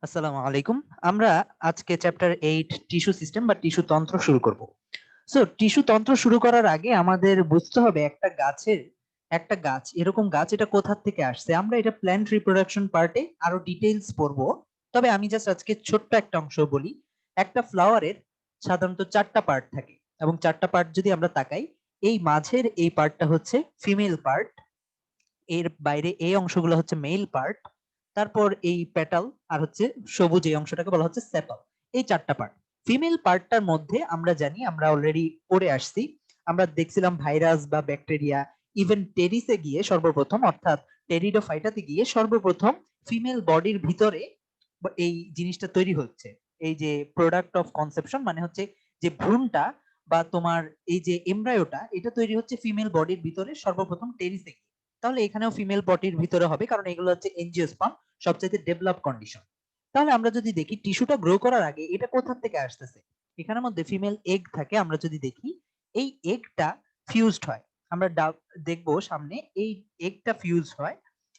আসসালামু আলাইকুম। আমরা আজকে চ্যাপ্টার 8 টিস্যু সিস্টেম বা টিস্যু তন্ত্র শুরু করব। সো টিস্যু তন্ত্র শুরু করার আগে আমাদের বুঝতে হবে একটা গাছ এরকম গাছ এটা কোথা থেকে আসছে। আমরা এটা প্ল্যান্ট রিপ্রোডাকশন পার্টে আরো ডিটেইলস পড়বো। তবে আমি জাস্ট আজকে ছোট্ট একটা অংশ বলি। একটা ফ্লাওয়ারের সাধারণত 4টা পার্ট থাকে এবং 4টা পার্ট যদি আমরা তাকাই, এই মাঝের এই পার্টটা হচ্ছে ফিমেল পার্ট, এর বাইরে এই অংশগুলো হচ্ছে মেল পার্ট, তারপর এই পেটাল আর হচ্ছে সবুজ এই অংশটাকে বলা হচ্ছে সেপাল। এই 4টা পার্ট। ফিমেল পার্টটার মধ্যে আমরা জানি, আমরা অলরেডি পড়ে আসছি, আমরা দেখছিলাম ভাইরাস বা ব্যাকটেরিয়া, ইভেন টেরিসে গিয়ে সর্বপ্রথম, অর্থাৎ টেরিডোফাইটাতে গিয়ে সর্বপ্রথম ফিমেল বডির ভিতরে এই জিনিসটা তৈরি হচ্ছে। এই যে প্রোডাক্ট অফ কনসেপশন মানে হচ্ছে যে ভ্রূণটা বা তোমার এই যে এমব্রায়োটা, এটা তৈরি হচ্ছে ফিমেল বডির ভিতরে সর্বপ্রথম টেরিসে গিয়ে। তাহলে এখানেও ফিমেল বডির ভিতরে হবে, কারণ এগুলো হচ্ছে এনজিওস্পার্ম, সবচেয়ে ডেভেলপ কন্ডিশন। তাহলে আমরা যদি দেখি টিস্যুটা গ্রো করার আগে এটা কোথা থেকে আসতেছে, এখানের মধ্যে ফিমেল এগ থাকে। আমরা যদি দেখি এই এগটা ফিউজড হয়, আমরা দেখবো সামনে এই এগটা ফিউজ হয়,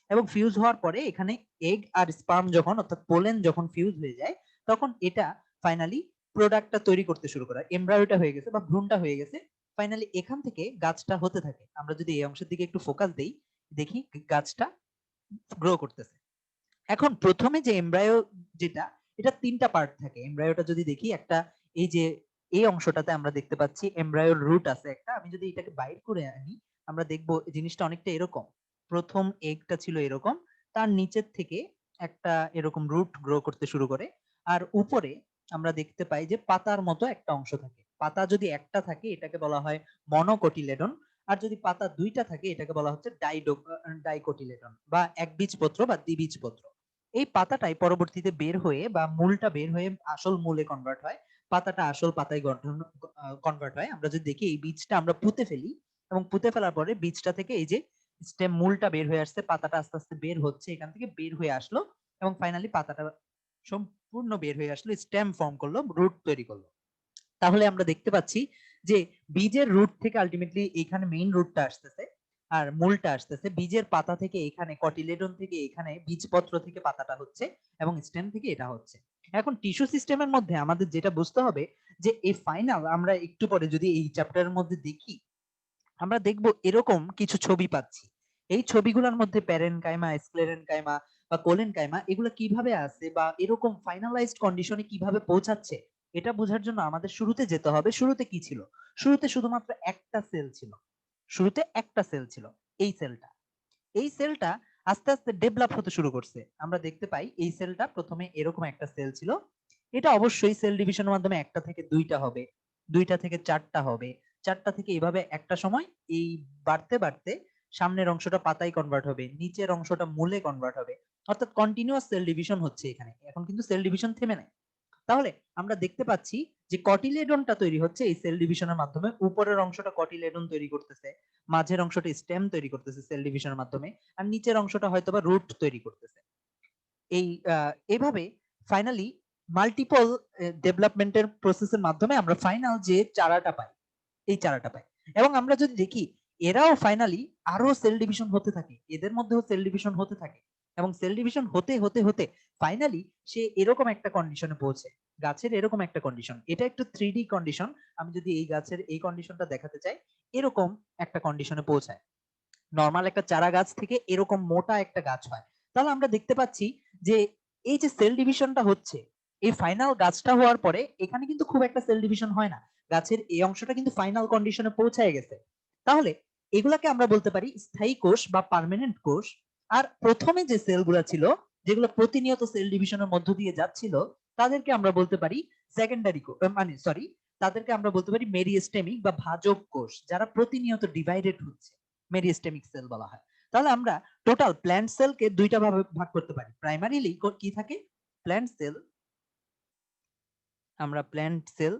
এবং ফিউজ হওয়ার পরে এখানে এগ আর স্পার্ম যখন, অর্থাৎ পোলেন যখন ফিউজ হয়ে যায়, তখন এটা ফাইনালি প্রোডাক্টটা তৈরি করতে শুরু করে, এমব্রায়োটা হয়ে গেছে বা ভ্রূণটা হয়ে গেছে। ফাইনালি এখান থেকে গাছটা হতে থাকে। আমরা যদি এই অংশের দিকে একটু ফোকাস দেই, দেখি গাছটা গ্রো করতেছে। এখন প্রথমে যে এমব্রায়ো, যেটা, এটা 3টা পার্ট থাকে। এমব্রায়োটা যদি দেখি, একটা এই যে এই অংশটাতে আমরা দেখতে পাচ্ছি এমব্রায়োর রুট আছে একটা। আমি যদি এটাকে বাইর করে আনি, আমরা দেখবো জিনিসটা অনেকটা এরকম। প্রথম এগটা ছিল এরকম, তার নিচের থেকে একটা এরকম রুট গ্রো করতে শুরু করে। আর উপরে আমরা দেখতে পাই যে পাতার মতো একটা অংশ থাকে। পাতা যদি একটা থাকে এটাকে বলা হয় মনোকটিলেডন, আর যদি পাতা 2টা থাকে এটাকে বলা হচ্ছে ডাইকটিলেডন বা একবীজপত্র বা দ্বিবীজপত্র। এই পাতাটাই পরবর্তীতে বের হয়ে বা মূলটা বের হয়ে আসল মূলে কনভার্ট হয়, পাতাটা আসল পাতায় গঠন কনভার্ট হয়। আমরা যদি দেখি এই বীজটা আমরা পুঁতে ফেলি, এবং পুঁতে ফেলার পরে বীজটা থেকে এই যে স্টেম, মূলটা বের হয়ে আসছে, পাতাটা আস্তে আস্তে বের হচ্ছে, এখান থেকে বের হয়ে আসলো, এবং ফাইনালি পাতাটা সম্পূর্ণ বের হয়ে আসলো, স্টেম ফর্ম করলো, রুট তৈরি করলো। তাহলে আমরা দেখতে পাচ্ছি যে বীজের রুট থেকে আলটিমেটলি এখানে মেইন রুটটা আসতেছে, আর মূলটা আসতেছে বীজের পাতা থেকে, এখানে কটিলেডন থেকে এখানে বীজপত্র থেকে পাতাটা হচ্ছে, এবং স্টেম থেকে এটা হচ্ছে। এখন টিস্যু সিস্টেমের মধ্যে আমাদের যেটা বুঝতে হবে, যে এই ফাইনাল, আমরা একটু পরে যদি এই চ্যাপ্টারের মধ্যে দেখি, আমরা দেখব এরকম কিছু ছবি পাচ্ছি। এই ছবিগুলোর মধ্যে প্যারেনকাইমা, স্ক্লেরেনকাইমা বা কোলেনকাইমা, এগুলো কিভাবে আছে বা এরকম ফাইনালাইজড কন্ডিশনে কিভাবে পৌঁছাচ্ছে, এটা বোঝার জন্য আমাদের শুরুতে যেতে হবে। শুরুতে কি ছিল? শুরুতে শুধুমাত্র একটা সেল ছিল। শুরুতে একটা সেল ছিল, এই সেলটা। এই সেলটা আস্তে আস্তে ডেভেলপ হতে শুরু করছে। আমরা দেখতে পাই এই সেলটা প্রথমে এরকম একটা সেল ছিল। এটা অবশ্যই সেল ডিভিশনের মাধ্যমে একটা থেকে দুইটা হবে, দুইটা থেকে চারটা হবে, চারটা থেকে এভাবে একটা সময় এই বাড়তে বাড়তে সামনের অংশটা পাতায় কনভার্ট হবে, নিচের অংশটা মূলে কনভার্ট হবে। অর্থাৎ কন্টিনিউয়াস সেল ডিভিশন হচ্ছে এখানে, এখন কিন্তু সেল ডিভিশন থেমে নাই। তাহলে আমরা দেখতে পাচ্ছি যে কটিলেডনটা তৈরি হচ্ছে এই সেল ডিভিশনের মাধ্যমে। উপরের অংশটা কটিলেডন তৈরি করতেছে, মাঝের অংশটা স্টেম তৈরি করতেছে সেল ডিভিশনের মাধ্যমে, আর নিচের অংশটা হয়তোবা রুট তৈরি করতেছে। এই এভাবে ফাইনালি মাল্টিপল ডেভেলপমেন্টের প্রসেসের মাধ্যমে আমরা ফাইনাল যে চারাটা পাই, এই চারাটা পাই। এবং আমরা যদি দেখি, এরাও ফাইনালি আরো সেল ডিভিশন হতে থাকে, এদের মধ্যেও সেল ডিভিশন হতে থাকে, এবং সেল ডিভিশন হতে হতে হতে ফাইনালি সে এরকম একটা কন্ডিশনে পৌঁছে। গাছের এরকম একটা কন্ডিশন, এটা একটু 3D কন্ডিশন। আমি যদি এই গাছের এই কন্ডিশনটা দেখাতে চাই, এরকম একটা কন্ডিশনে পৌঁছায়। নর্মাল একটা চারা গাছ থেকে এরকম মোটা একটা গাছ হয়। তাহলে আমরা দেখতে পাচ্ছি যে এই যে সেল ডিভিশনটা হচ্ছে, এই ফাইনাল গাছটা হওয়ার পরে এখানে কিন্তু খুব একটা সেল ডিভিশন হয় না, গাছের এই অংশটা কিন্তু ফাইনাল কন্ডিশনে পৌঁছায় গেছে। তাহলে এগুলাকে আমরা বলতে পারি স্থায়ী কোষ বা পার্মানেন্ট কোষ। আর প্রথমে যে সেলগুলো ছিল, যেগুলো প্রতিনিয়ত সেল ডিভিশনের মধ্য দিয়ে যাচ্ছিল, তাদেরকে আমরা বলতে পারি সেকেন্ডারি, মানে সরি, তাদেরকে আমরা বলতে পারি মেরিস্টেমিক বা ভাজক কোষ, যারা প্রতিনিয়ত ডিভাইডেড হচ্ছে, মেরিস্টেমিক সেল বলা হয়। তাহলে আমরা টোটাল প্ল্যান্ট সেলকে দুইটা ভাবে ভাগ করতে পারি। প্রাইমারিলি কি থাকে? Plant sell. আমরা প্ল্যান্ট সেল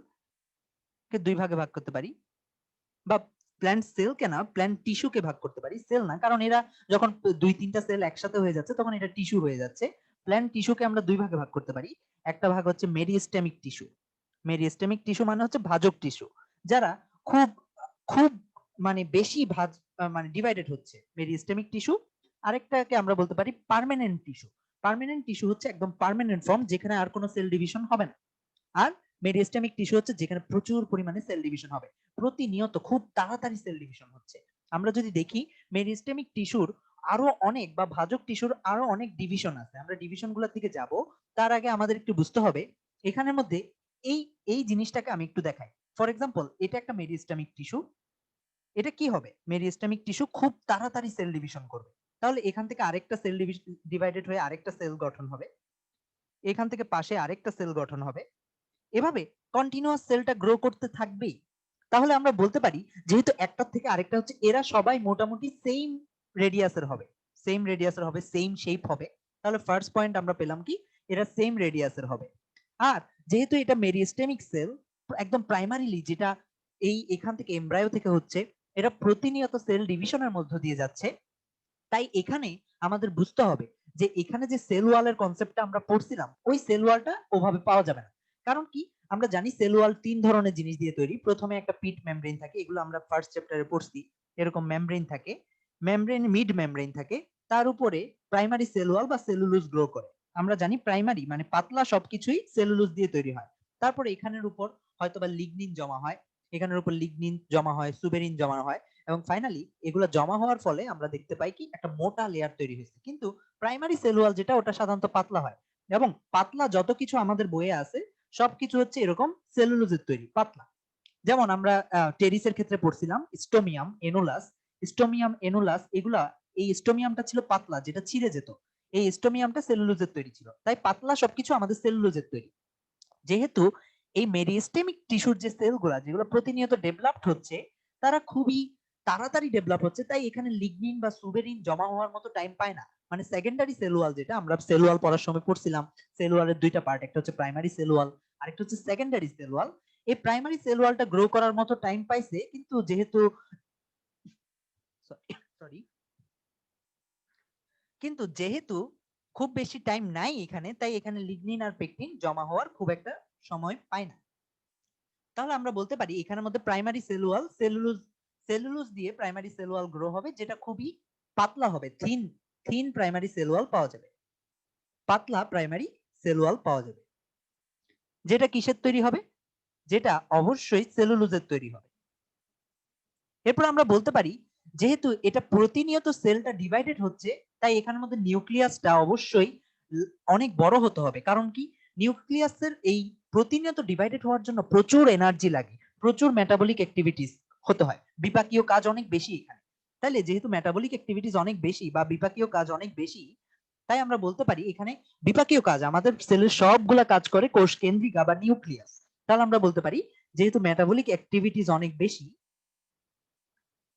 কে দুই ভাগে ভাগ করতে পারি, বা প্ল্যান্ট সেল কে না, প্ল্যান্ট টিস্যুকে ভাগ করতে পারি, সেল না, কারণ এরা যখন 2-3টা সেল একসাথে হয়ে যাচ্ছে তখন এটা টিস্যু হয়ে যাচ্ছে। প্ল্যান্ট টিস্যুকে আমরা দুই ভাগে ভাগ করতে পারি। একটা ভাগ হচ্ছে মেরিস্টেমিক টিস্যু। মেরিস্টেমিক টিস্যু মানে হচ্ছে ভাজক টিস্যু, যারা খুব খুব মানে বেশি মানে ডিভাইডেড হচ্ছে, মেরিস্টেমিক টিস্যু। আরেকটাকে আমরা বলতে পারি পার্মানেন্ট টিস্যু, পার্মানেন্ট টিস্যু হচ্ছে একদম পার্মানেন্ট ফর্ম, যেখানে আর কোনো সেল ডিভিশন হবে না। আর মেরিস্টেমিক টিস্যু হচ্ছে যেখানে প্রচুর পরিমাণে সেল ডিভিশন হবে, প্রতিনিয়ত খুব তাড়াতাড়ি সেল ডিভিশন হচ্ছে। আমরা যদি দেখি মেরিস্টেমিক টিস্যুর আরো অনেক বা ভাজক টিস্যুর আরো অনেক ডিভিশন আছে, আমরা ডিভিশন গুলোর দিকে যাব। তার আগে আমাদের একটু বুঝতে হবে এখানের মধ্যে এই এই জিনিসটাকে আমি একটু দেখাই। ফর এক্সাম্পল, এটা একটা মেরিস্টেমিক টিস্যু। এটা কি হবে? মেরিস্টেমিক টিস্যু খুব তাড়াতাড়ি সেল ডিভিশন করবে। তাহলে এখান থেকে আরেকটা সেল ডিভাইডেড হয়ে আরেকটা সেল গঠন হবে, এখান থেকে পাশে আরেকটা সেল গঠন হবে, এভাবে কন্টিনিউয়াস সেলটা গ্রো করতে থাকবেই। তাহলে আমরা বলতে পারি যেহেতু একটার থেকে আরেকটা হচ্ছে, এরা সবাই মোটামুটি সেম রেডিয়াসের হবে, সেম রেডিয়াসের হবে, সেম শেপ হবে। তাহলে ফার্স্ট পয়েন্ট আমরা পেলাম কি, এরা সেম রেডিয়াসের হবে। আর যেহেতু এটা মেরিস্টেমিক সেল, একদম প্রাইমারিলি যেটা এই এখান থেকে এমব্রায়ো থেকে হচ্ছে, এটা প্রতিনিয়ত সেল ডিভিশনের মধ্য দিয়ে যাচ্ছে। তাই এখানে আমাদের বুঝতে হবে যে এখানে যে সেল ওয়ালের কনসেপ্টটা আমরা পড়ছিলাম, ওই সেল ওয়ালটা ওভাবে পাওয়া যাবে না। কারণ কি, আমরা জানি সেল ওয়াল তিন ধরনের জিনিস দিয়ে তৈরি। প্রথমে একটা পিট মেমব্রেন থাকে, এগুলো আমরা ফার্স্ট চ্যাপ্টারে পড়ছি। এরকম মেমব্রেন থাকে, মেমব্রেন মিড মেমব্রেন থাকে, তার উপরে প্রাইমারি সেল ওয়াল বা সেলুলোজ গ্রো করে। আমরা জানি প্রাইমারি মানে পাতলা সবকিছুই সেলুলোজ দিয়ে তৈরি হয়। তারপরে এখানের উপর হয়তোবা লিগনিন জমা হয়, এখানের উপর লিগনিন জমা হয়, সুবেরিন জমা হয়, এবং ফাইনালি এগুলো জমা হওয়ার ফলে আমরা দেখতে পাই কি একটা মোটা লেয়ার তৈরি হয়েছে। কিন্তু প্রাইমারি সেল ওয়াল যেটা, ওটা সাধারণত পাতলা হয়, এবং পাতলা যত কিছু আমাদের বইয়ে আছে সবকিছু হচ্ছে এরকম সেলুলোজের তৈরি, পাতলা। যেমন আমরা টেরিসের ক্ষেত্রে পড়ছিলাম স্টোমিয়াম, এনুলাস, স্টোমিয়াম, এনুলাস, এগুলা এই স্টোমিয়ামটা ছিল পাতলা, যেটা ছিঁড়ে যেত। এই স্টোমিয়ামটা সেলুলোজের তৈরি ছিল, তাই পাতলা সবকিছু আমাদের সেলুলোজের তৈরি। যেহেতু এই মেরিস্টেমিক টিস্যুর যে সেলগুলা যেগুলো প্রতিনিয়ত ডেভেলপড হচ্ছে, তারা খুবই তাড়াতাড়ি ডেভেলপ হচ্ছে, তাই এখানে লিগনিন বা সুবেরিন জমা হওয়ার মতো টাইম পায় না। মানে সেকেন্ডারি সেল ওয়াল, যেটা আমরা সেল ওয়াল পড়ার সময় পড়ছিলাম, সেল ওয়ালের দুইটা পার্ট, একটা হচ্ছে প্রাইমারি সেল ওয়াল, আরেকটা হচ্ছে সেকেন্ডারি সেল ওয়াল। এই প্রাইমারি সেল ওয়ালটা গ্রো করার মতো টাইম পাইছে, কিন্তু যেহেতু সরি কিন্তু যেহেতু খুব বেশি টাইম নাই এখানে, তাই এখানে লিগনিন আর পেকটিন জমা হওয়ার খুব একটা সময় পায় না। তাহলে আমরা বলতে পারি এখানের মধ্যে প্রাইমারি সেল ওয়াল, সেলুলোজ দিয়ে প্রাইমারি সেল ওয়াল গ্রো হবে, যেটা খুবই পাতলা হবে, thin thin primary cell wall পাওয়া যাবে, পাতলা প্রাইমারি সেল ওয়াল পাওয়া যাবে, যেটা কিসের তৈরি হবে? যেটা অবশ্যই সেলুলোজের তৈরি হবে। এরপর আমরা বলতে পারি যেহেতু এটা প্রতিনিয়ত সেলটা ডিভাইডেড হচ্ছে, তাই এখানের মধ্যে নিউক্লিয়াসটা অবশ্যই অনেক বড় হতে হবে। কারণ কি, নিউক্লিয়াসের এই প্রতিনিয়ত ডিভাইডেড হওয়ার জন্য প্রচুর এনার্জি লাগে, প্রচুর মেটাবলিক অ্যাক্টিভিটিস হতে হয়, বিপাকীয় কাজ অনেক বেশি এখানে। তাইলে যেহেতু মেটাবলিক অ্যাক্টিভিটিস অনেক বেশি বা বিপাকীয় কাজ অনেক বেশি, তাই আমরা বলতে পারি এখানে বিপাকীয় কাজ, আমাদের সেলের সবগুলা কাজ করে কোষ কেন্দ্রিকা বা নিউক্লিয়াস। তাহলে আমরা বলতে পারি যেহেতু মেটাবলিক অ্যাক্টিভিটিস অনেক বেশি,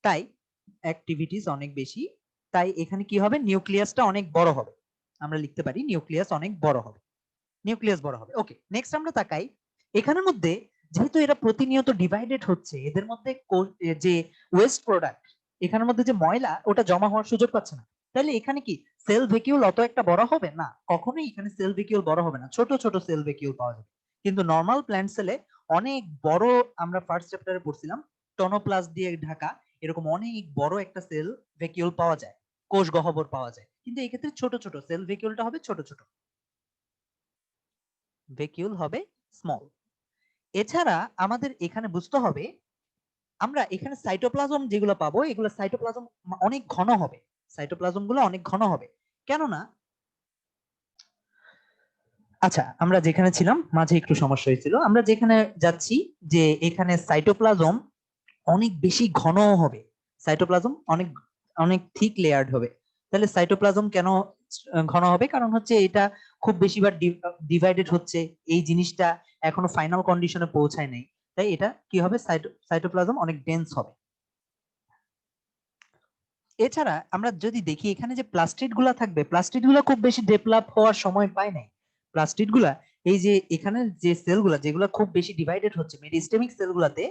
তাই অ্যাক্টিভিটিস অনেক বেশি, তাই এখানে কি হবে, নিউক্লিয়াসটা অনেক বড় হবে। আমরা লিখতে পারি নিউক্লিয়াস অনেক বড় হবে, নিউক্লিয়াস বড় হবে। ওকে, নেক্সট আমরা তাকাই এখানের মধ্যে, যেহেতু এরা প্রতিনিয়ত ডিভাইডেড হচ্ছে, এদের মধ্যে যে ওয়েস্ট প্রোডাক্ট, এখানের মধ্যে যে ময়লা, ওটা জমা হওয়ার সুযোগ পাচ্ছে না। তাহলে এখানে কি সেল ভ্যাকিউল অত একটা বড় হবে না? কখনোই এখানে সেল ভ্যাকিউল বড় হবে না, ছোট ছোট সেল ভ্যাকিউল পাওয়া যাবে। কিন্তু নর্মাল প্ল্যান্ট সেলে অনেক বড়, আমরা ফার্স্ট চ্যাপ্টারে পড়ছিলাম টোনোপ্লাস্ট দিয়ে ঢাকা, এরকম অনেক বড় একটা সেল ভ্যাকিউল পাওয়া যায়, কোষ গহ্বর পাওয়া যায়। কিন্তু এই ক্ষেত্রে ছোট ছোট সেল ভ্যাকিউলটা হবে, ছোট ছোট ভ্যাকিউল হবে, স্মল। এছাড়া আমাদের এখানে বুঝতে হবে, আমরা এখানে সাইটোপ্লাজম যেগুলো পাবো, এগুলো সাইটোপ্লাজম অনেক ঘন হবে, সাইটোপ্লাজম গুলো অনেক ঘন হবে। কেননা, আচ্ছা আমরা যেখানে ছিলাম মাঝে একটু সমস্যা হয়েছিল, আমরা যেখানে যাচ্ছি যে এখানে সাইটোপ্লাজম অনেক বেশি ঘন হবে, সাইটোপ্লাজম অনেক অনেক থিক লেয়ার্ড হবে। তাহলে সাইটোপ্লাজম কেন ঘন হবে? কারণ হচ্ছে এটা খুব বেশিবার ডিভাইডেড হচ্ছে, এই জিনিসটা এখনো ফাইনাল কন্ডিশনে পৌঁছায় নাই, তাই এটা কি হবে, সাইটোপ্লাজম অনেক ডেন্স হবে। এছাড়া আমরা যদি দেখি এখানে যে প্লাস্টিড গুলা থাকবে, প্লাস্টিড গুলা খুব বেশি ডেভেলপ হওয়ার সময় পায় নাই। প্লাস্টিড গুলা, এই যে এখানে যে সেল গুলা যেগুলো খুব বেশি ডিভাইডেড হচ্ছে, মেরিস্টেমিক সেল গুলাতে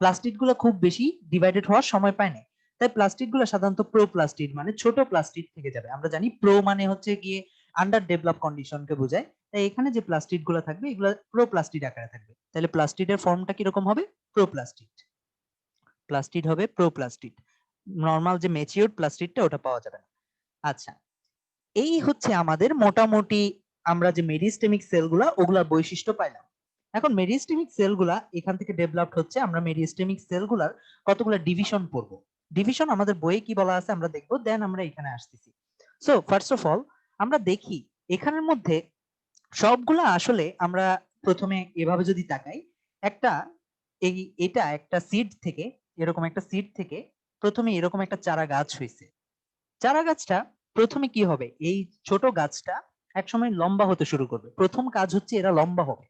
প্লাস্টিড গুলা খুব বেশি ডিভাইডেড হওয়ার সময় পায় নাই। তাই প্লাস্টিড গুলা সাধারণত প্রো প্লাস্টিড মানে ছোট প্লাস্টিড থেকে যাবে। আমরা জানি প্রো মানে হচ্ছে গিয়ে আন্ডার ডেভেলপ কন্ডিশনকে বোঝায়, তাই এখানে যে প্লাস্টিড গুলা থাকবে এগুলো প্রো প্লাস্টিড আকারে থাকবে। তাহলে প্লাস্টিডের ফর্মটা কিরকম হবে? প্রো প্লাস্টিড, প্লাস্টিড হবে প্রো প্লাস্টিড। নর্মাল যে ম্যাচিওর প্লাস্টিডটা ওটা পাওয়া যাবে না। আচ্ছা, এই হচ্ছে আমাদের মোটামুটি আমরা যে মেরিস্টেমিক সেলগুলা ওগুলা বৈশিষ্ট্য পাইলাম। এখন মেরিস্টেমিক সেলগুলা এখান থেকে ডেভেলপড হচ্ছে, আমরা মেরিস্টেমিক সেলগুলার কতগুলো ডিভিশন পড়বো। ডিভিশন আমাদের বইয়ে কি বলা আছে আমরা দেখবো, দেন আমরা এখানে আসতেছি। সো ফার্স্ট অফ অল আমরা দেখি এখানের মধ্যে সবগুলা আসলে আমরা প্রথমে এভাবে যদি তাকাই, একটা এটা একটা সিড থেকে, এরকম একটা সিড থেকে প্রথমে এরকম একটা চারা গাছ হয়েছে। চারা গাছটা প্রথমে কি হবে, এই ছোট গাছটা একসময় লম্বা হতে শুরু করবে। প্রথম কাজ হচ্ছে এরা লম্বা হবে।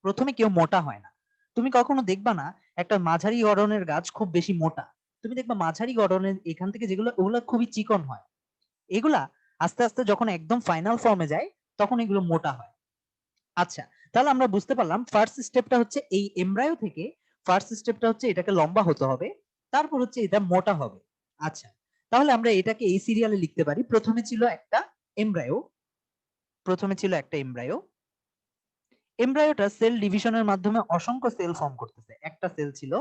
প্রথমে কেউ মোটা হয় না। তুমি কখনো দেখবা না একটা মাঝারি গড়নের গাছ খুব বেশি মোটা। তুমি দেখবা মাঝারি গড়নের এখান থেকে যেগুলো ওগুলো খুবই চিকন হয়। এগুলা আস্তে আস্তে যখন একদম ফাইনাল ফর্মে যায় তখন এগুলো মোটা হয়। আচ্ছা, তাহলে আমরা বুঝতে পারলাম ফার্স্ট স্টেপটা হচ্ছে এই এমব্রায়ো থেকে, ফার্স্ট স্টেপটা হচ্ছে এটাকে লম্বা হতে হবে, তারপর হচ্ছে এটা মোটা হবে। আচ্ছা, তাহলে আমরা এটাকে এই সিরিয়ালে লিখতে পারি। প্রথমে ছিল একটা এমব্রায়ো, প্রথমে ছিল একটা এমব্রায়ো। এমব্রায়োটা সেল ডিভিশনের মাধ্যমে অসংখ্য সেল ফর্ম করতেছে। একটা সেল ছিল,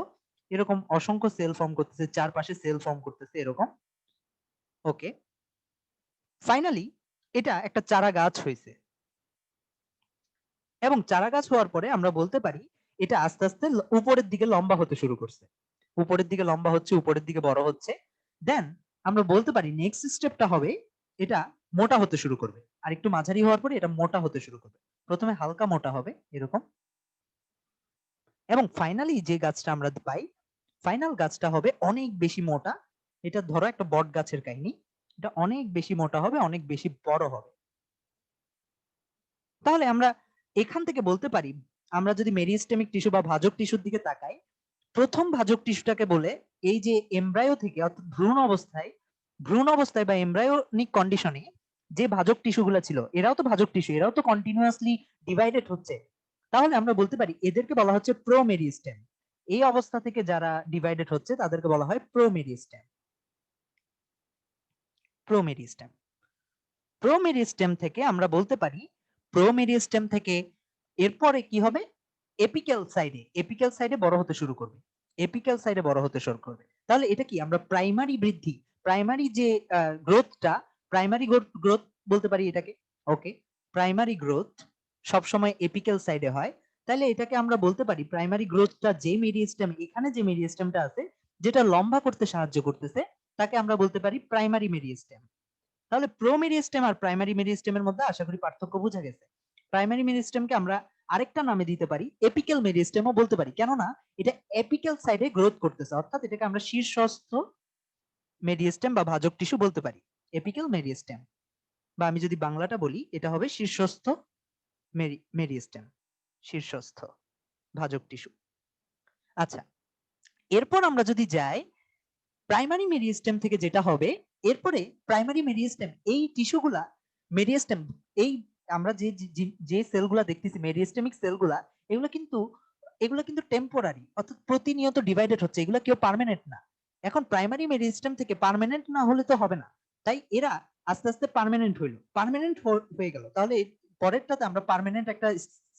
এরকম অসংখ্য সেল ফর্ম করতেছে, চারপাশে সেল ফর্ম করতেছে এরকম। ওকে, ফাইনালি এটা একটা চারা গাছ হয়েছে, এবং চারা গাছ হওয়ার পরে আমরা বলতে পারি এটা আস্তে আস্তে উপরের দিকে লম্বা হতে শুরু করছে। উপরের দিকে লম্বা হচ্ছে, উপরের দিকে বড় হচ্ছে। দেন আমরা বলতে পারি নেক্সট স্টেপটা হবে এটা মোটা হতে শুরু করবে, আর একটু মাঝারি হওয়ার পরে এটা মোটা হতে শুরু করবে। প্রথমে হালকা মোটা হবে এরকম, এবং ফাইনালি যে গাছটা আমরা পাই, ফাইনাল গাছটা হবে অনেক বেশি মোটা। এটা ধরো একটা বট গাছের কাহিনী, এটা অনেক বেশি মোটা হবে, অনেক বেশি বড় হবে। তাহলে আমরা এখান থেকে বলতে পারি, আমরা যদি মেরিস্টেমিক টিস্যু বা ভাজক টিস্যুর দিকে তাকাই, প্রথম ভাজক টিস্যুটাকে বলে এই যে এমব্রায়ো থেকে অর্থাৎ ভ্রূণ অবস্থায় বা এমব্রায়োনিক কন্ডিশনে যে ভাজক টিস্যুগুলো ছিল, এরাও তো ভাজক টিস্যু, এরাও তো কন্টিনিউয়াসলি ডিভাইডেড হচ্ছে। তাহলে আমরা বলতে পারি এদেরকে বলা হচ্ছে প্রোমেরিস্টেম। এই অবস্থা থেকে যারা ডিভাইডেড হচ্ছে তাদেরকে বলা হয় প্রোমেরিস্টেম। প্রোমেরিস্টেম প্রোমেরিস্টেম থেকে আমরা বলতে পারি, প্রোমেরিস্টেম থেকে এরপরে কি হবে, এপিক্যাল সাইডে বড় হতে শুরু করবে। এপিক্যাল সাইডে বড় হতে শুরু করবে। তাহলে এটা কি আমরা প্রাইমারি বৃদ্ধি, প্রাইমারি যে গ্রোথটা, প্রাইমারি গ্রোথ বলতে পারি এটাকে। ওকে, প্রাইমারি গ্রোথ সবসময় এপিক্যাল সাইডে হয়। তাহলে এটাকে আমরা বলতে পারি প্রাইমারি গ্রোথটা যে মেরিস্টেম, এখানে যে মেরিস্টেমটা আছে যেটা লম্বা করতে সাহায্য করতেছে, তাকে আমরা বলতে পারি প্রাইমারি মেরিস্টেম। তাহলে প্রো মেরিস্টেম আর প্রাইমারি মেরিস্টেমের মধ্যে আশা করি পার্থক্য বোঝা গেছে। প্রাইমারি মেরিস্টেমকে আমরা আরেকটা নামে দিতে পারি, এপিক্যাল মেরিস্টেমও বলতে পারি, কেননা এটা এপিক্যাল সাইডে গ্রোথ করতেছে, অর্থাৎ এটাকে আমরা শীর্ষস্থ মেরিস্টেম বা ভাজক টিস্যু বলতে পারি, এপিক্যাল মেরিস্টেম। বা আমি যদি বাংলাটা বলি এটা হবে শীর্ষস্থ মেরিস্টেম, শীর্ষস্থ ভাজক টিস্যু। আচ্ছা, এরপর আমরা যদি যাই প্রাইমারি মেরিস্টেম থেকে যেটা হবে, এরপরে প্রাইমারি মেরিস্টেম এই টিস্যুগুলা, মেরিস্টেম এই আমরা যে যে সেলগুলা দেখতেছি মেরিস্টেমিক সেলগুলা, এগুলো কিন্তু টেম্পোরারি, অর্থাৎ প্রতিনিয়ত ডিভাইডেড হচ্ছে, এগুলো কেউ পার্মানেন্ট না। এখন প্রাইমারি মেরিস্টেম থেকে পার্মানেন্ট না হলে তো হবে না, তাই এরা আস্তে আস্তে পার্মানেন্ট হইলো, পার্মানেন্ট হয়ে গেল। তাহলে পরেরটাতে আমরা পার্মানেন্ট একটা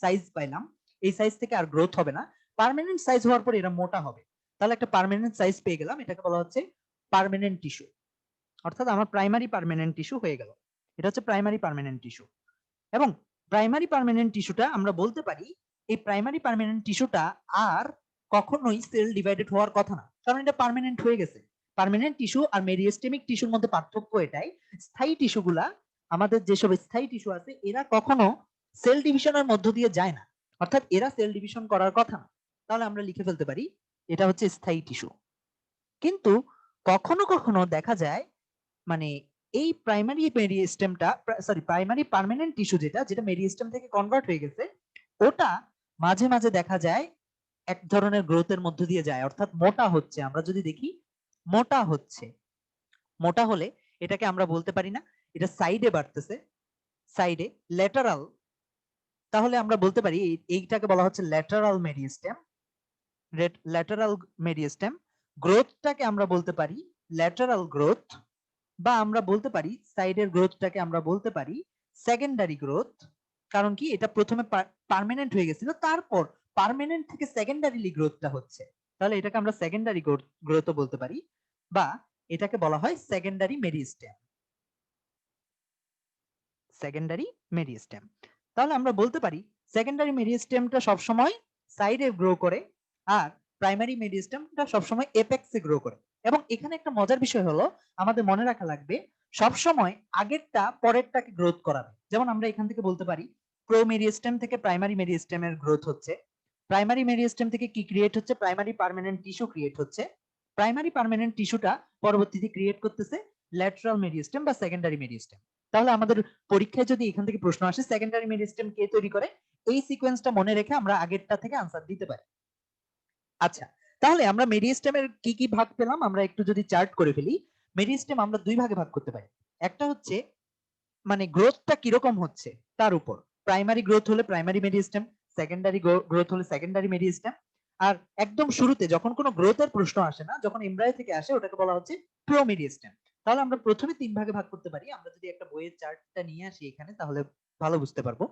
সাইজ পাইলাম, এই সাইজ থেকে আর গ্রোথ হবে না। পার্মানেন্ট সাইজ হওয়ার পর এরা মোটা হবে। তাহলে একটা পার্মানেন্ট সাইজ পেয়ে গেলাম, এটাকে বলা হচ্ছে পার্মানেন্ট টিস্যু, অর্থাৎ আমার প্রাইমারি পার্মানেন্ট টিস্যু হয়ে গেল। এটা হচ্ছে প্রাইমারি পার্মানেন্ট টিস্যু। এবং প্রাইমারি পার্মানেন্ট টিস্যুটা আমরা বলতে পারি, এই প্রাইমারি পার্মানেন্ট টিস্যুটা আর কখনোই সেল ডিভাইডেড হওয়ার কথা না, কারণ এটা পার্মানেন্ট হয়ে গেছে। পার্মানেন্ট টিস্যু আর মেরিস্টেমিক টিস্যুর মধ্যে পার্থক্য এটাই, স্থায়ী টিস্যুগুলা, আমাদের যেসব স্থায়ী টিস্যু আছে এরা কখনো সেল ডিভিশনের মধ্য দিয়ে যায় না, অর্থাৎ এরা সেল ডিভিশন করার কথা না। তাহলে আমরা লিখে ফেলতে পারি এটা হচ্ছে স্থায়ী টিস্যু। কিন্তু কখনো কখনো দেখা যায় মানে এই প্রাইমারি মেরিস্টেমটা, সরি প্রাইমারি পার্মানেন্ট টিস্যু যেটা যেটা মেরিস্টেম থেকে কনভার্ট হয়ে গেছে, ওটা মাঝে মাঝে দেখা যায় এক ধরনের গ্রোথের মধ্য দিয়ে যায়, অর্থাৎ মোটা হচ্ছে। আমরা যদি দেখি মোটা হচ্ছে, মোটা হলে এটাকে আমরা বলতে পারি না এটা সাইডে বাড়তেছে, সাইডে ল্যাটারাল। তাহলে আমরা বলতে পারি এইটাকে বলা হচ্ছে ল্যাটারাল মেরিস্টেম, ল্যাটারাল মেরিস্টেম। গ্রোথটাকে আমরা বলতে পারি ল্যাটারাল গ্রোথ, বা আমরা বলতে পারি সাইডের গ্রোথটাকে আমরা বলতে পারি সেকেন্ডারি গ্রোথ। কারণ কি এটা প্রথমে পার্মানেন্ট হয়ে গেছিল, তারপর পার্মানেন্ট থেকে সেকেন্ডারিলি গ্রোথটা হচ্ছে, তাহলে এটাকে আমরা সেকেন্ডারি গ্রোথও বলতে পারি, বা এটাকে বলা হয় সেকেন্ডারি মেরিস্টেম। Secondary meristem. তাহলে আমরা বলতে পারি সেকেন্ডারি মেরিস্টেমটা সবসময় সাইডে গ্রো করে আর প্রাইমারি মেরিস্টেমটা সবসময় এপেক্সে গ্রো করে। এবং এখানে একটা মজার বিষয় হলো আমাদের মনে রাখা লাগবে সবসময় আগেরটা পরেরটাকে গ্রোথ করাবে। যেমন আমরা এখান থেকে বলতে পারি প্রো মেরিস্টেম থেকে প্রাইমারি মেরিস্টেমের গ্রোথ হচ্ছে, প্রাইমারি মেরিস্টেম থেকে কি ক্রিয়েট হচ্ছে, প্রাইমারি পার্মানেন্ট টিস্যু ক্রিয়েট হচ্ছে, প্রাইমারি পার্মানেন্ট টিস্যুটা পরবর্তীতে ক্রিয়েট করতেছে ল্যাটারাল মেরিস্টেম বা সেকেন্ডারি মেরিস্টেম। তাহলে আমাদের পরীক্ষায় যদি এখান থেকে প্রশ্ন আসে সেকেন্ডারি মেরিস্টেম কে তৈরি করে, এই সিকোয়েন্সটা মনে রেখে আমরা আগেরটা থেকে আনসার দিতে পারি। আচ্ছা, তাহলে আমরা মেরিস্টেমের কি কি ভাগ পেলাম আমরা একটু যদি চার্ট করে ফেলি। মেরিস্টেম আমরা দুই ভাগে ভাগ করতে পারি। একটা হচ্ছে মানে গ্রোথটা কিরকম হচ্ছে তার উপর, প্রাইমারি গ্রোথ হলে প্রাইমারি মেরিস্টেম, সেকেন্ডারি গ্রোথ হলে সেকেন্ডারি মেরিস্টেম। আর একদম শুরুতে যখন কোনো গ্রোথের প্রশ্ন আসে না, যখন এমব্রায়ো থেকে আসে, ওটাকে বলা হচ্ছে প্রো মেরিস্টেম। তাহলে আমরা প্রথমে তিন ভাগে ভাগ করতে পারি। আমরা যদি একটা বইয়ের চার্টটা নিয়ে আসি এখানে তাহলে ভালো বুঝতে পারবো।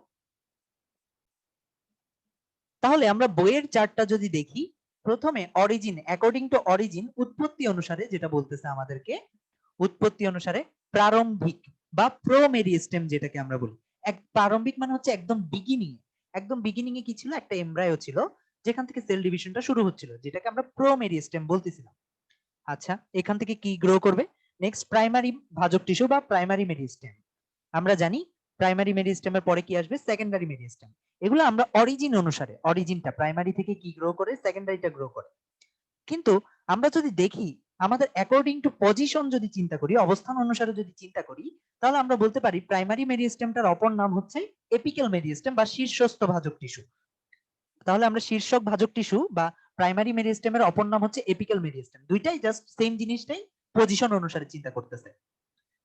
তাহলে আমরা বইয়ের চার্টটা যদি দেখি, প্রথমে অরিজিন, অ্যাকর্ডিং টু অরিজিন, উৎপত্তি অনুসারে যেটা বলতেছে আমাদেরকে, উৎপত্তি অনুসারে প্রারম্ভিক বা প্রো মেরিস্টেম যেটাকে আমরা বলি। এক প্রারম্ভিক মানে হচ্ছে একদম বিগিনিং, একদম বিগিনিং এ কি ছিল, একটা এমব্রায়ো ছিল যেখান থেকে সেল ডিভিশনটা শুরু হচ্ছিল, যেটাকে আমরা প্রো মেরিস্টেম বলতেছিলাম। আচ্ছা, এখান থেকে কি গ্রো করবে, নেক্সট প্রাইমারি ভাজক টিস্যু বা প্রাইমারি মেরিস্টেম। আমরা জানি প্রাইমারি মেরিস্টেমের পরে কি আসবে, সেকেন্ডারি মেরিস্টেম। এগুলো আমরা অরিজিন অনুসারে, অরিজিনটা প্রাইমারি থেকে কি গ্রো করে, সেকেন্ডারিটা গ্রো করে। কিন্তু আমরা যদি দেখি আমাদের অ্যাকর্ডিং টু পজিশন যদি চিন্তা করি, অবস্থান অনুসারে যদি চিন্তা করি, তাহলে আমরা বলতে পারি প্রাইমারি মেরিস্টেমটার অপর নাম হচ্ছে এপিক্যাল মেরিস্টেম বা শীর্ষস্থ ভাজক টিস্যু। তাহলে আমরা শীর্ষক ভাজক টিস্যু বা প্রাইমারি মেরিস্টেমের অপর নাম হচ্ছে এপিক্যাল মেরিস্টেম। দুইটাই জাস্ট সেম জিনিসটাই পজিশন অনুসারে চিন্তা করতেছে।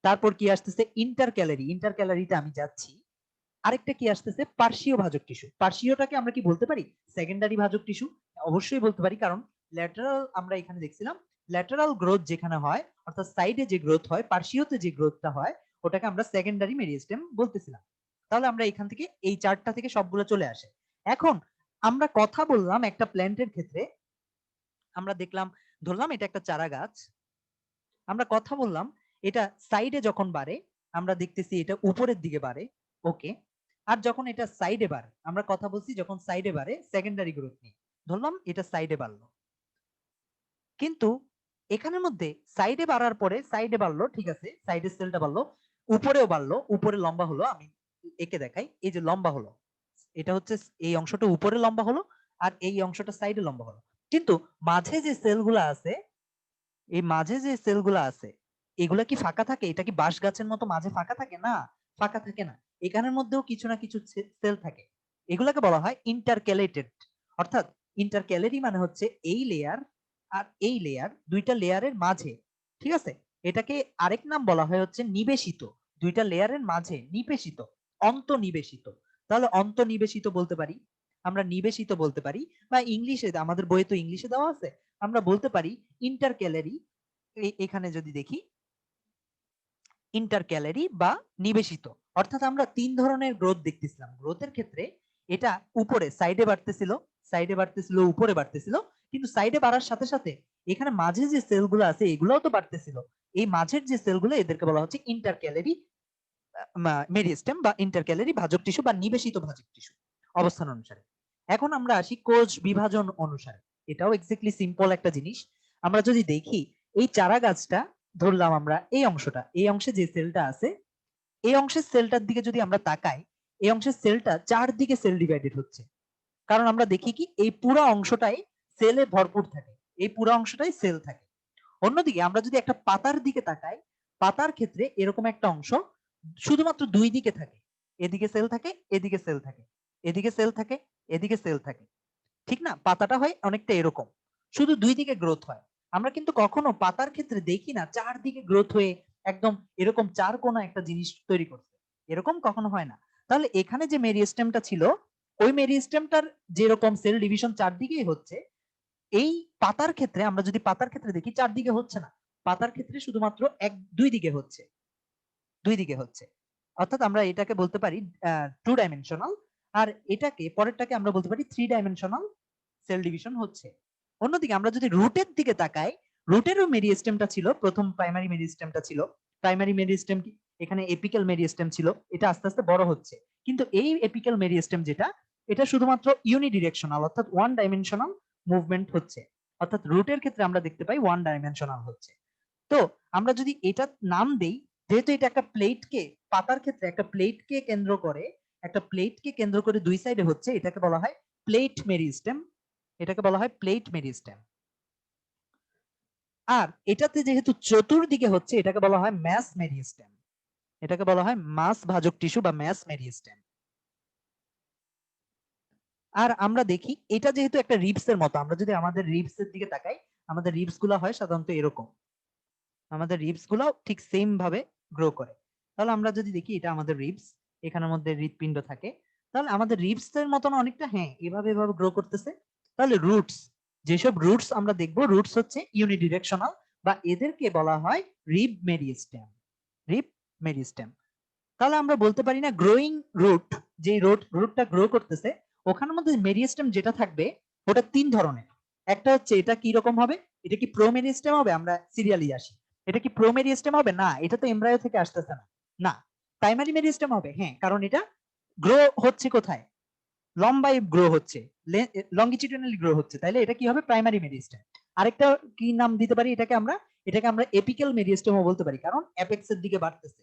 তারপর কি আসতেছে, ইন্টার ক্যালারি, ইন্টার ক্যালারিতে আমি যাচ্ছি। আরেকটা কি আসতেছে, পার্শ্বীয় ভাজক টিস্যু। পার্শ্বীয়টাকে আমরা কি বলতে পারি, সেকেন্ডারি ভাজক টিস্যু? অবশ্যই বলতে পারি, কারণ ল্যাটারাল আমরা এখানে দেখছিলাম ল্যাটারাল গ্রোথ যেখানে হয়, অর্থাৎ সাইডে যে গ্রোথ হয়, পার্শ্বীয়তে যে গ্রোথটা হয়, ওটাকে আমরা সেকেন্ডারি মেরিস্টেম বলতেছিলাম। তাহলে আমরা এখান থেকে এই চার্টটা থেকে সবগুলো চলে আসে। এখন আমরা কথা বললাম একটা প্ল্যান্টের ক্ষেত্রে, আমরা দেখলাম, ধরলাম এটা একটা চারা গাছ, আমরা কথা বললাম এটা সাইডে যখন বাড়ে আমরা দেখতেছি এটা উপরের দিকে বাড়ে, ওকে। আর যখন এটা সাইডে বাড়ে, আমরা কথা বলছি যখন সাইডে বাড়ে সেকেন্ডারি গ্রোথ নিয়ে, ধরলাম এটা সাইডে বাড়লো। কিন্তু এখানের মধ্যে সাইডে বাড়ার পরে, সাইডে বাড়লো ঠিক আছে, সাইডের সেলটা বাড়লো, উপরেও বাড়লো, উপরে লম্বা হলো, আমি একে দেখাই, এই যে লম্বা হলো, এটা হচ্ছে এই অংশটা উপরে লম্বা হলো আর এই অংশটা সাইডে লম্বা হলো। কিন্তু মাঝে যে সেলগুলো আছে, এই মাঝে যে সেলগুলো আছে এগুলা কি ফাঁকা থাকে? এটা কি বাঁশ গাছের মতো মাঝে ফাঁকা থাকে? না, ফাঁকা থাকে না। এখানের মধ্যেও কিছু না কিছু সেল থাকে, এগুলাকে বলা হয় ইন্টারক্যালেটেড। অর্থাৎ ইন্টারক্যালেরি মানে হচ্ছে এই লেয়ার আর এই লেয়ার, দুইটা লেয়ারের মাঝে, ঠিক আছে, এটাকে আরেক নাম বলা হয় হচ্ছে নিবেশিত। দুইটা লেয়ারের মাঝে নিবেশিত, অন্তনিবেশিত। তাহলে অন্তনিবেশিত বলতে পারি, আমরা নিবেশিত বলতে পারি, বা ইংলিশে, আমাদের বইয়ে তো ইংলিশে দেওয়া আছে, আমরা বলতে পারি ইন্টার ক্যালারি। এখানে যদি দেখি ইন্টার ক্যালারি বা নিবেশিত, অর্থাৎ আমরা তিন ধরনের গ্রোথ দেখতেছিলাম। গ্রোথের ক্ষেত্রে এটা উপরে সাইডে বাড়তেছিল, সাইডে বাড়তেছিল, উপরে বাড়তেছিল, কিন্তু সাইডে বাড়ার সাথে সাথে এখানে মাঝে যে সেলগুলো আছে এগুলোও তো বাড়তেছিল। এই মাঝের যে সেলগুলো এদেরকে বলা হচ্ছে ইন্টার ক্যালারি মেরিস্টেম বা ইন্টার ক্যালারি ভাজক টিস্যু বা নিবেশিত ভাজক টিস্যু অবস্থান অনুসারে। এখন আমরা আসি কোষ বিভাজন অনুসারে। এটাও এক্স্যাক্টলি সিম্পল একটা জিনিস। আমরা যদি দেখি এই চারা গাছটা, ধরলাম আমরা এই অংশটা, এই অংশে যে সেলটা আছে, এই অংশের সেলটার দিকে যদি আমরা তাকাই, এই অংশের সেলটা চারদিকে সেল ডিভাইডেড হচ্ছে। কারণ আমরা দেখি কি এই পুরো অংশটাই সেলে ভরপুর থাকে, এই পুরো অংশটাই সেল থাকে। অন্যদিকে আমরা যদি একটা পাতার দিকে তাকাই, পাতার ক্ষেত্রে এরকম একটা অংশ শুধুমাত্র দুই দিকে থাকে, এদিকে সেল থাকে, এদিকে সেল থাকে, এদিকে সেল থাকে, এদিকে সেল থাকে, ঠিক না? পাতাটা হয় অনেকটা এরকম, শুধু দুই দিকে গ্রোথ হয়। আমরা কিন্তু কখনো পাতার ক্ষেত্রে দেখি না চারদিকে গ্রোথ হয়ে একদম এরকম চার কোনা একটা জিনিস তৈরি করছে, এরকম কখনো হয় না। তাহলে এখানে যে মেরিস্টেমটা ছিল, ওই মেরিস্টেমটার যেরকম সেল ডিভিশন চারদিকেই হচ্ছে, এই পাতার ক্ষেত্রে আমরা যদি পাতার ক্ষেত্রে দেখি চারদিকে হচ্ছে না, পাতার ক্ষেত্রে শুধুমাত্র দুই দিকে হচ্ছে, দুই দিকে হচ্ছে। অর্থাৎ আমরা এটাকে বলতে পারি টু ডাইমেনশনাল, আর এটাকে পরেরটাকে আমরা বলতে পারি থ্রি ডাইমেনশনাল সেল ডিভিশন হচ্ছে। অন্যদিকে আমরা যদি রুটের দিকে তাকাই, রুটেরও মেরিস্টেমটা ছিল, প্রথম প্রাইমারি মেরিস্টেমটা ছিল। প্রাইমারি মেরিস্টেম এখানে এপিক্যাল মেরিস্টেম ছিল, এটা আস্তে আস্তে বড় হচ্ছে। কিন্তু এই এপিক্যাল মেরিস্টেম যেটা, এটা শুধুমাত্র ইউনিডিরেকশনাল, অর্থাৎ ওয়ান ডাইমেনশনাল মুভমেন্ট হচ্ছে, অর্থাৎ রুটের ক্ষেত্রে আমরা দেখতে পাই ওয়ান ডাইমেনশনাল হচ্ছে। তো আমরা যদি এটা নাম দেই, যেহেতু এটা একটা প্লেটকে, পাতার ক্ষেত্রে একটা প্লেটকে কেন্দ্র করে, একটা প্লেটকে কেন্দ্র করে দুই সাইডে হচ্ছে, এটাকে বলা হয় প্লেট মেরিস্টেম, এটাকে বলা হয় প্লেট মেরিস্টেম। আর এটাতে যেহেতু চতুর্দিকে হচ্ছে, এটাকে বলা হয় ম্যাস মেরিস্টেম, এটাকে বলা হয় মাস ভাজক টিস্যু বা ম্যাস মেরিস্টেম। আর আমরা দেখি এটা যেহেতু একটা রিবস এর মতো, আমরা যদি আমাদের রিবস এর দিকে তাকাই, আমাদের রিবস গুলো হয় সাধারণত এরকম, আমাদের রিবস গুলো ঠিক সেম ভাবে গ্রো করে। তাহলে আমরা যদি দেখি এটা আমাদের রিবস, এখানের মধ্যে হৃৎপিণ্ড থাকে, তাহলে আমাদের রিবস এর মতন অনেকটা, হ্যাঁ এভাবে এভাবে গ্রো করতেছে। তাহলে রুটস, যেসব রুটস আমরা দেখবো, রুটস হচ্ছে ইউনিডিরেকশনাল বা এদেরকে বলা হয় রিব মেরিস্টেম, রিব মেরিস্টেম। তাহলে আমরা বলতে পারি না গ্রোয়িং রুট, যে রুটটা গ্রো করতেছে ওখানের মধ্যে মেরিস্টেম যেটা থাকবে ওটা তিন ধরনের। একটা হচ্ছে এটা কি রকম হবে, এটা কি প্রো মেরিস্টেম হবে, আমরা সিরিয়ালি আসি, এটা কি প্রো মেরিস্টেম হবে, না এটা তো এমব্রায়ো থেকে আসতেছে না, না প্রাইমারি মেরিস্টেম হবে, হ্যাঁ কারণ এটা গ্রো হচ্ছে কোথায়, লম্বায় গ্রো হচ্ছে, লঙ্গিটিউডিনালি গ্রো হচ্ছে, তাইলে এটা কি হবে, প্রাইমারি মেরিস্টেম। আরেকটা কি নাম দিতে পারি এটাকে আমরা, এটাকে আমরা এপিক্যাল মেরিস্টেমও বলতে পারি, কারণ অ্যাপেক্স এর দিকে বাড়তেছে।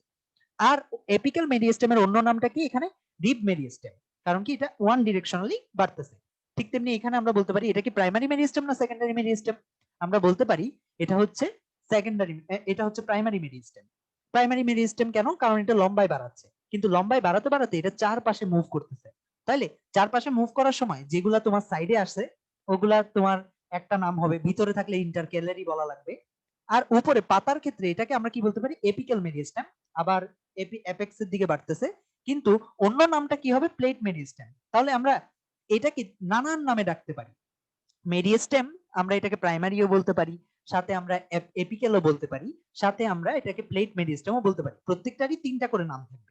আর এপিক্যাল মেরিস্টেমের অন্য নামটা কি এখানে, রিব মেরিস্টেম, কারণ কি এটা ওয়ান ডিরেকশনালি বাড়তেছে। ঠিক তেমনি এখানে আমরা বলতে পারি এটা কি প্রাইমারি মেরিস্টেম না সেকেন্ডারি মেরিস্টেম, আমরা বলতে পারি এটা হচ্ছে সেকেন্ডারি, এটা হচ্ছে প্রাইমারি মেরিস্টেম। প্রাইমারি মেরিস্টেম কেন, কারণ এটা লম্বায় বাড়াচ্ছে, কিন্তু লম্বায় বাড়াতে বাড়াতে এটা চারপাশে মুভ করতেছে, তাইলে চারপাশে মুভ করার সময় যেগুলা তোমার সাইডে আসে ওগুলা তোমার একটা নাম হবে, ভিতরে থাকলে ইন্টারক্যালারি বলা লাগবে। আর উপরে পাতার ক্ষেত্রে এটাকে আমরা কি বলতে পারি, এপিক্যাল মেরিস্টেম, আবার অ্যাপেক্স এর দিকে বাড়তেছে, কিন্তু অন্য নামটা কি হবে, প্লেট মেরিস্টেম। তাহলে আমরা এটাকে নানান নামে ডাকতে পারি, মেরিস্টেম আমরা এটাকে প্রাইমারিও বলতে পারি, সাথে আমরা এপিক্যালও বলতে পারি, সাথে আমরা এটাকে প্লেট মেরিস্টেমও বলতে পারি, প্রত্যেকটারই তিনটা করে নাম থাকবে।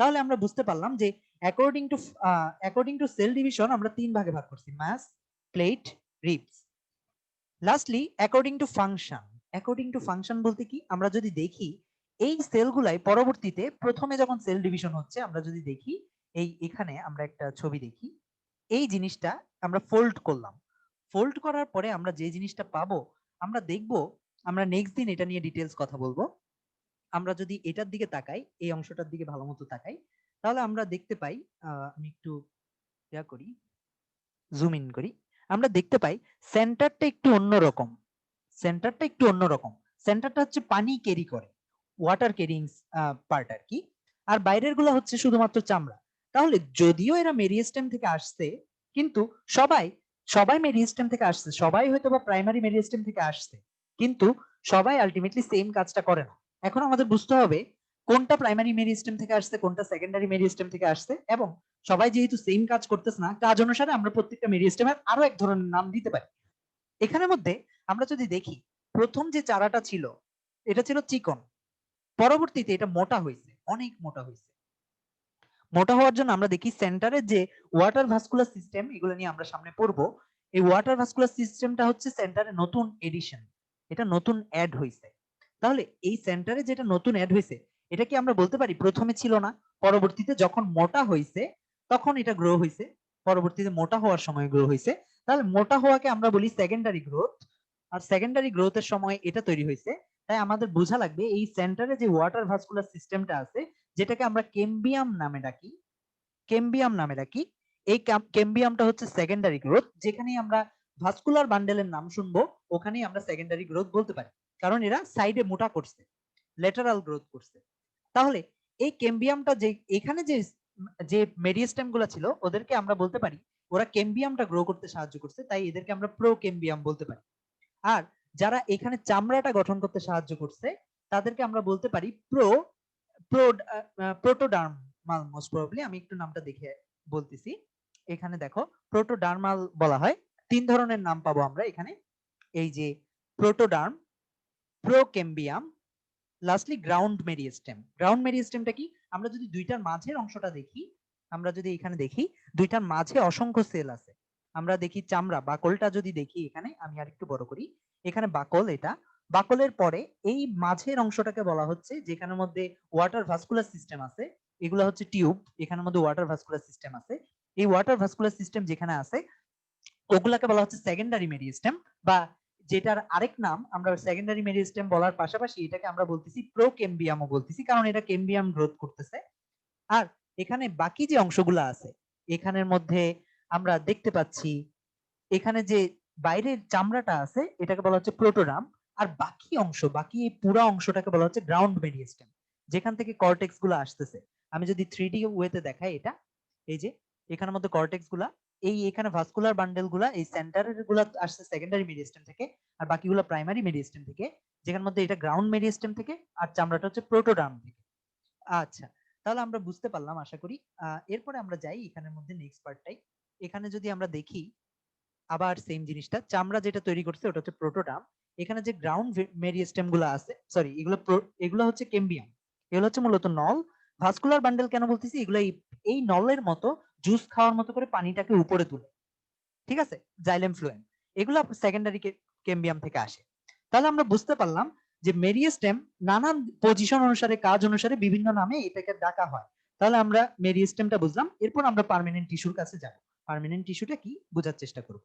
তাহলে আমরা বুঝতে পারলাম যে অ্যাকর্ডিং টু সেল ডিভিশন আমরা তিন ভাগে ভাগ করছি, mass, plate, ribs. Lastly according to function, according to function বলতে কি, আমরা যদি দেখি এই সেলগুলাই পরবর্তীতে, প্রথমে যখন সেল ডিভিশন হচ্ছে আমরা যদি দেখি, এই এখানে আমরা একটা ছবি দেখি, এই জিনিসটা আমরা ফোল্ড করলাম, ফোল্ড করার পরে আমরা যে জিনিসটা পাবো, আমরা দেখব, আমরা নেক্সট দিন এটা নিয়ে ডিটেলস কথা বলবো। আমরা যদি এটার দিকে তাকাই, এই অংশটার দিকে ভালো মতো তাকাই, তাহলে আমরা দেখতে পাই, আমি একটু ইয়া করি, জুম ইন করি, আমরা দেখতে পাই সেন্টারটা একটু অন্যরকম, সেন্টারটা একটু অন্যরকম, সেন্টারটা হচ্ছে পানি ক্যারি করে, ওয়াটার ক্যারিং পার্ট আর কি, আর বাইরের গুলো হচ্ছে শুধুমাত্র চামড়া। তাহলে যদিও এরা মেরিস্টেম থেকে আসছে, কিন্তু সবাই সবাই মেরিস্টেম থেকে আসছে, সবাই হয়তো বা প্রাইমারি মেরিস্টেম থেকে আসছে, কিন্তু সবাই আলটিমেটলি সেম কাজটা করে না। এখন আমাদের বুঝতে হবে কোনটা প্রাইমারি মেরিস্টেম থেকে আসছে, কোনটা সেকেন্ডারি মেরিস্টেম থেকে আসছে, এবং সবাই যেহেতু সেম কাজ করতেছে না, কাজ অনুসারে আমরা প্রত্যেকটা মেরিস্টেমের আরো এক ধরনের নাম দিতে পারি। এখানের মধ্যে আমরা যদি দেখি, প্রথম যে চারাটা ছিল এটা ছিল চিকন, পরবর্তীতে এটা মোটা হয়েছে, অনেক মোটা হয়েছে। মোটা হওয়ার জন্য আমরা দেখি সেন্টারের যে ওয়াটার ভাস্কুলার সিস্টেম, এগুলো নিয়ে আমরা সামনে পড়বো, এই ওয়াটার ভাস্কুলার সিস্টেমটা হচ্ছে সেন্টারে নতুন এডিশন, এটা নতুন অ্যাড হয়েছে। তাহলে এই সেন্টারে যেটা নতুন অ্যাড হয়েছে, এটা কি আমরা বলতে পারি প্রথমে ছিল না, পরবর্তীতে যখন মোটা হয়েছে তখন এটা গ্রো হয়েছে, পরবর্তীতে মোটা হওয়ার সময় গ্রো হয়েছে। তাহলে মোটা হওয়াকে আমরা বলি সেকেন্ডারি গ্রোথ, আর সেকেন্ডারি গ্রোথের সময় এটা তৈরি হয়েছে। তাই আমাদের বোঝা লাগবে এই সেন্টারে যে ওয়াটার ভাস্কুলার সিস্টেমটা আছে, যেটাকে আমরা কেম্বিয়াম নামে ডাকি, কেম্বিয়াম নামে ডাকি, এই কেম্বিয়ামটা হচ্ছে সেকেন্ডারি গ্রোথ। যেখানে আমরা ভাস্কুলার বান্ডেলের নাম শুনবো ওখানেই আমরা সেকেন্ডারি গ্রোথ বলতে পারি, কারণ এরা সাইডে মোটা করছে, লেটারাল গ্রোথ করছে। তাহলে এই কেম্বিয়ামটা যে এখানে যে যে মেরিস্টেম গুলা ছিল ওদেরকে আমরা বলতে পারি ওরা কেম্বিয়ামটা গ্রো করতে সাহায্য করছে, তাই এদেরকে আমরা প্রো কেম্বিয়াম বলতে পারি। আর যারা এখানে চামড়াটা গঠন করতে সাহায্য করছে তাদেরকে আমরা বলতে পারি প্রো প্রো প্রোটোডার্মাল, মোস্ট প্রবাবলি আমি একটু নামটা দেখে বলতেছি। এখানে দেখো প্রোটোডার্মাল বলা হয়, তিন ধরনের নাম পাবো আমরা এখানে, এই যে protoderm, প্রোকেম্বিয়াম, lastly ground meristem. Ground মেরিস্টেমটা কি, আমরা যদি দুইটার মাঝের অংশটা দেখি, আমরা যদি এখানে দেখি দুইটার মাঝে অসংখ্য সেল আছে, আমরা দেখি চামড়া বাকলটা যদি দেখি, এখানে আমি আর একটু বড় করি, এখানে বাকল, এটা বাকলের পরে এই মাঝের অংশটাকে বলা হচ্ছে যেখানের মধ্যে ওয়াটার ভাস্কুলার সিস্টেম আছে, এগুলো হচ্ছে টিউব, এখানের মধ্যে ওয়াটার ভাস্কুলার সিস্টেম আছে। এই ওয়াটার ভাস্কুলার সিস্টেম যেখানে আছে ওগুলাকে বলা হচ্ছে সেকেন্ডারি মেরিস্টেম, বা যেটার আরেক নাম আমরা সেকেন্ডারি মেরিস্টেম বলার পাশাপাশি এটাকে আমরা বলতেছি প্রোকেম্বিয়ামও বলতেছি, কারণ এটা কেম্বিয়াম গ্রোথ করতেছে। আর এখানে বাকি যে অংশগুলো আছে এখানের মধ্যে আমরা দেখতে পাচ্ছি এখানে যে বাইরের চামড়াটা আছে এটাকে বলা হচ্ছে প্রোটোরাম, আর বাকি অংশ, বাকি এই পুরো অংশটাকে বলা হচ্ছে গ্রাউন্ড মেরিস্টেম, যেখান থেকে কর্টেক্স গুলো আসতেছে। আমি যদি 3D ওয়েতে দেখাই এটা, এই যে এখানের মধ্যে কর্টেক্স গুলা, এই এখানে ভাস্কুলার বান্ডেল গুলা এই সেন্টারের গুলা আসছে সেকেন্ডারি মেরিস্টেম থেকে, আর বাকিগুলো প্রাইমারি মেরিস্টেম থেকে, যেখানের মধ্যে এটা গ্রাউন্ড মেরিস্টেম থেকে, আর চামড়াটা হচ্ছে প্রোটোডার্ম থেকে। আচ্ছা, তাহলে আমরা বুঝতে পারলাম আশা করি। এরপরে আমরা যাই এখানের মধ্যে নেক্সট পার্টটাই। এখানে যদি আমরা দেখি আবার সেম জিনিসটা, চামড়া যেটা তৈরি করছে ওটা হচ্ছে প্রোটোডার্ম। এখানে যে গ্রাউন্ড মেরিস্টেম গুলো আছে, সরি এগুলো হচ্ছে কেম্বিয়াম, এগুলো হচ্ছে মূলত নল। ভাস্কুলার বান্ডেল কেন বলতেছি, এগুলো এই নলের মতো জুস খাওয়ার মতো করে পানিটাকে উপরে তুলে, ঠিক আছে, জাইলেম ফ্লুয়েম, এগুলো সেকেন্ডারি কেম্বিয়াম থেকে আসে। তাহলে আমরা বুঝতে পারলাম যে মেরিস্টেম নানান পজিশন অনুসারে, কাজ অনুসারে বিভিন্ন নামে এটাকে ডাকা হয়। তাহলে আমরা মেরিস্টেমটা বুঝলাম, এরপর আমরা পার্মানেন্ট টিস্যুর কাছে যাব, পার্মানেন্ট টিস্যুটা কি বোঝার চেষ্টা করব।